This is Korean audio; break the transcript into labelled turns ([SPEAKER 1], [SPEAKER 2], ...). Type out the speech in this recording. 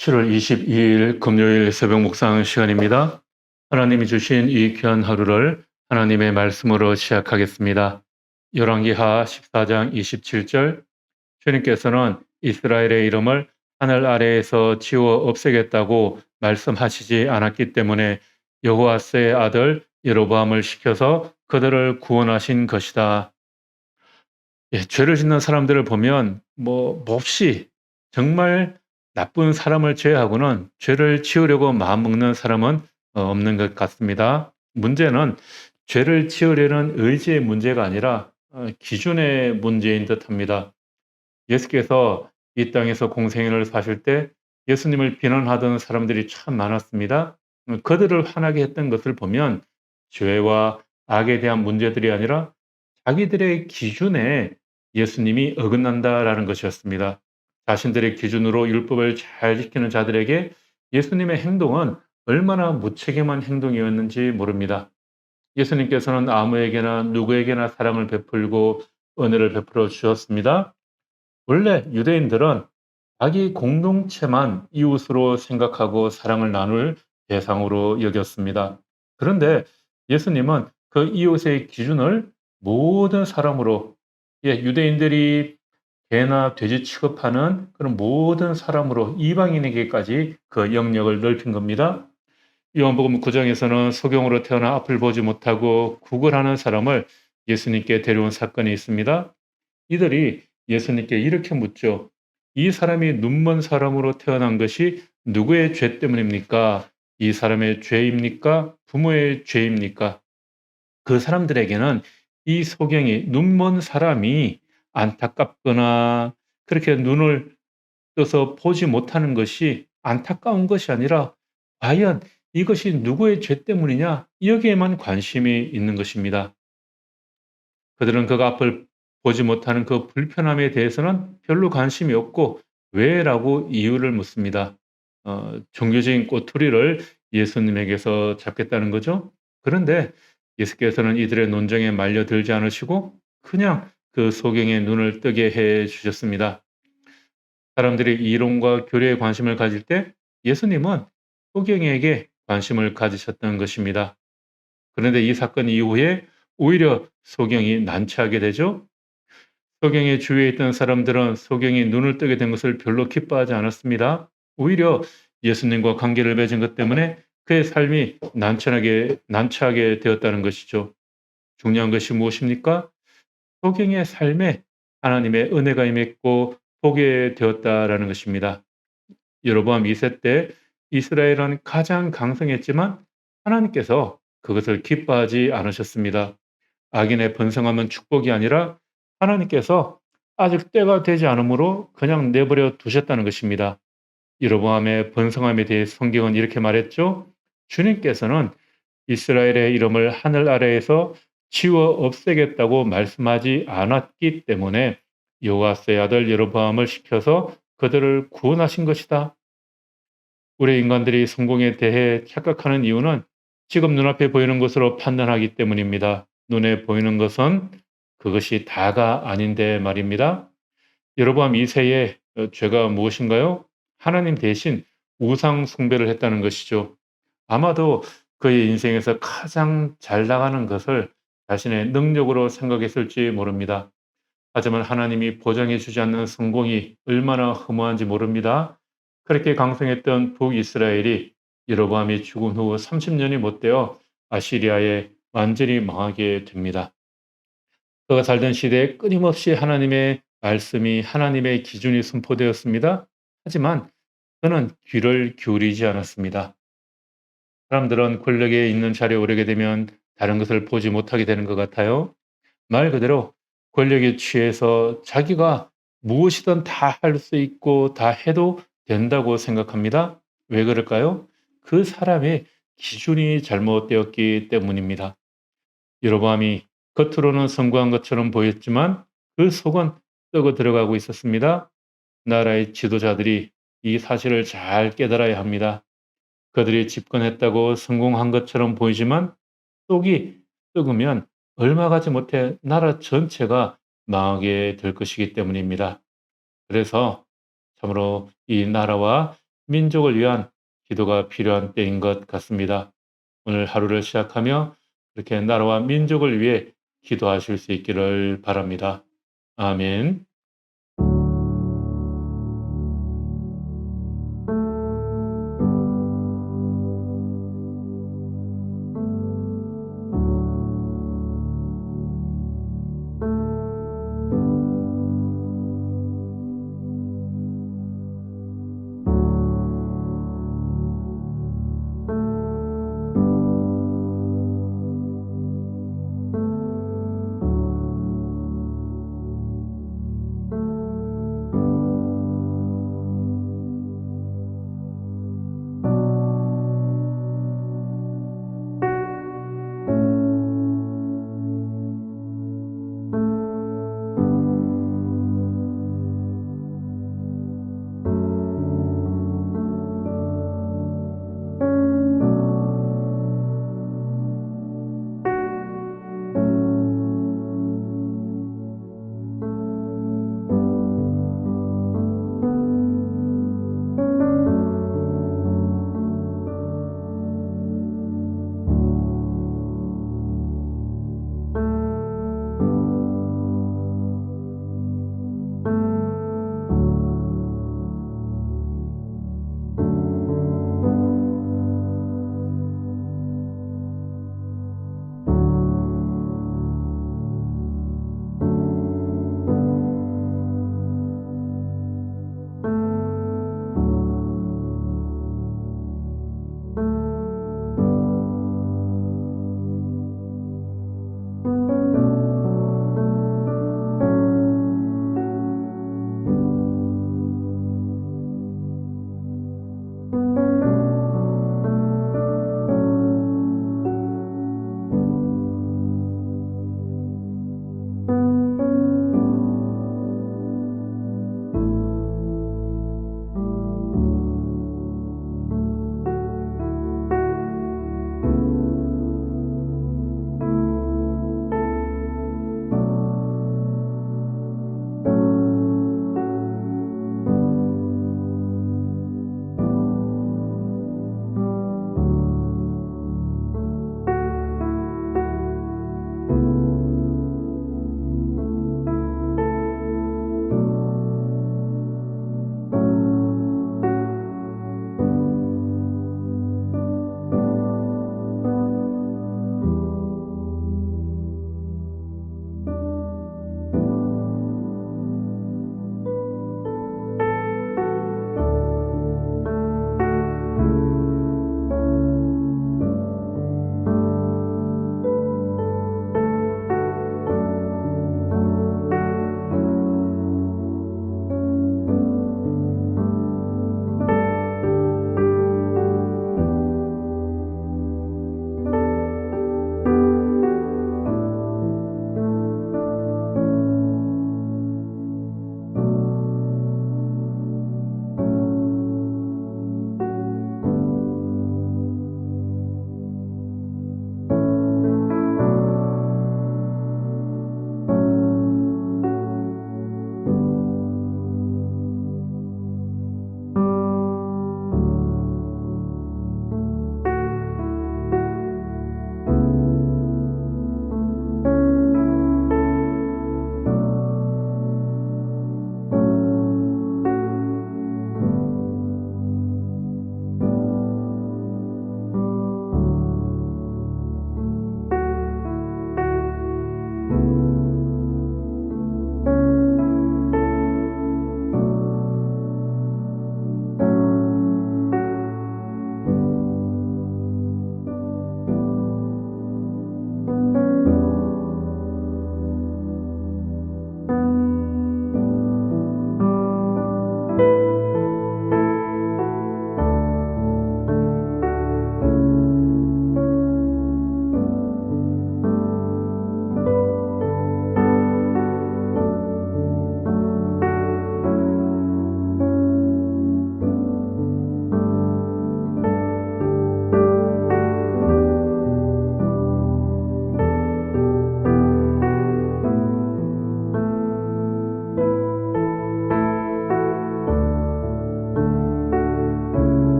[SPEAKER 1] 7월 22일 금요일 새벽 묵상 시간입니다. 하나님이 주신 이 귀한 하루를 하나님의 말씀으로 시작하겠습니다. 열왕기하 14장 27절, 주님께서는 이스라엘의 이름을 하늘 아래에서 지워 없애겠다고 말씀하시지 않았기 때문에 여호와스의 아들 여로보암을 시켜서 그들을 구원하신 것이다. 죄를 짓는 사람들을 보면 몹시 정말 나쁜 사람을 제외하고는 죄를 지으려고 마음먹는 사람은 없는 것 같습니다. 문제는 죄를 지으려는 의지의 문제가 아니라 기준의 문제인 듯합니다. 예수께서 이 땅에서 공생애를 사실 때 예수님을 비난하던 사람들이 참 많았습니다. 그들을 화나게 했던 것을 보면 죄와 악에 대한 문제들이 아니라 자기들의 기준에 예수님이 어긋난다라는 것이었습니다. 자신들의 기준으로 율법을 잘 지키는 자들에게 예수님의 행동은 얼마나 무책임한 행동이었는지 모릅니다. 예수님께서는 아무에게나 누구에게나 사랑을 베풀고 은혜를 베풀어 주셨습니다. 원래 유대인들은 자기 공동체만 이웃으로 생각하고 사랑을 나눌 대상으로 여겼습니다. 그런데 예수님은 그 이웃의 기준을 모든 사람으로, 유대인들이 개나 돼지 취급하는 그런 모든 사람으로 이방인에게까지 그 영역을 넓힌 겁니다. 요한복음 9장에서는 소경으로 태어나 앞을 보지 못하고 구걸하는 사람을 예수님께 데려온 사건이 있습니다. 이들이 예수님께 이렇게 묻죠. 이 사람이 눈먼 사람으로 태어난 것이 누구의 죄 때문입니까? 이 사람의 죄입니까? 부모의 죄입니까? 그 사람들에게는 이 소경이 눈먼 사람이 안타깝거나 그렇게 눈을 떠서 보지 못하는 것이 안타까운 것이 아니라 과연 이것이 누구의 죄 때문이냐? 여기에만 관심이 있는 것입니다. 그들은 그가 앞을 보지 못하는 그 불편함에 대해서는 별로 관심이 없고 왜라고 이유를 묻습니다. 종교적인 꼬투리를 예수님에게서 잡겠다는 거죠. 그런데 예수께서는 이들의 논쟁에 말려들지 않으시고 그냥 그 소경의 눈을 뜨게 해 주셨습니다. 사람들이 이론과 교리에 관심을 가질 때 예수님은 소경에게 관심을 가지셨던 것입니다. 그런데 이 사건 이후에 오히려 소경이 난처하게 되죠. 소경의 주위에 있던 사람들은 소경이 눈을 뜨게 된 것을 별로 기뻐하지 않았습니다. 오히려 예수님과 관계를 맺은 것 때문에 그의 삶이 난처하게 되었다는 것이죠. 중요한 것이 무엇입니까? 소경의 삶에 하나님의 은혜가 임했고 보게 되었다라는 것입니다. 여로보암 2세 때 이스라엘은 가장 강성했지만 하나님께서 그것을 기뻐하지 않으셨습니다. 악인의 번성함은 축복이 아니라 하나님께서 아직 때가 되지 않으므로 그냥 내버려 두셨다는 것입니다. 여로보암의 번성함에 대해 성경은 이렇게 말했죠. 주님께서는 이스라엘의 이름을 하늘 아래에서 지워 없애겠다고 말씀하지 않았기 때문에 여호와스의 아들 여로보암을 시켜서 그들을 구원하신 것이다. 우리 인간들이 성공에 대해 착각하는 이유는 지금 눈앞에 보이는 것으로 판단하기 때문입니다. 눈에 보이는 것은 그것이 다가 아닌데 말입니다. 여로보암 2세의 죄가 무엇인가요? 하나님 대신 우상 숭배를 했다는 것이죠. 아마도 그의 인생에서 가장 잘 나가는 것을 자신의 능력으로 생각했을지 모릅니다. 하지만 하나님이 보장해 주지 않는 성공이 얼마나 허무한지 모릅니다. 그렇게 강성했던 북이스라엘이 여로보암이 죽은 후 30년이 못 되어 아시리아에 완전히 망하게 됩니다. 그가 살던 시대에 끊임없이 하나님의 말씀이 하나님의 기준이 선포되었습니다. 하지만 그는 귀를 기울이지 않았습니다. 사람들은 권력에 있는 자리에 오르게 되면 다른 것을 보지 못하게 되는 것 같아요. 말 그대로 권력에 취해서 자기가 무엇이든 다 할 수 있고 다 해도 된다고 생각합니다. 왜 그럴까요? 그 사람의 기준이 잘못되었기 때문입니다. 여로보암이 겉으로는 성공한 것처럼 보였지만 그 속은 썩어 들어가고 있었습니다. 나라의 지도자들이 이 사실을 잘 깨달아야 합니다. 그들이 집권했다고 성공한 것처럼 보이지만 속이 썩으면 얼마 가지 못해 나라 전체가 망하게 될 것이기 때문입니다. 그래서 참으로 이 나라와 민족을 위한 기도가 필요한 때인 것 같습니다. 오늘 하루를 시작하며 그렇게 나라와 민족을 위해 기도하실 수 있기를 바랍니다. 아멘.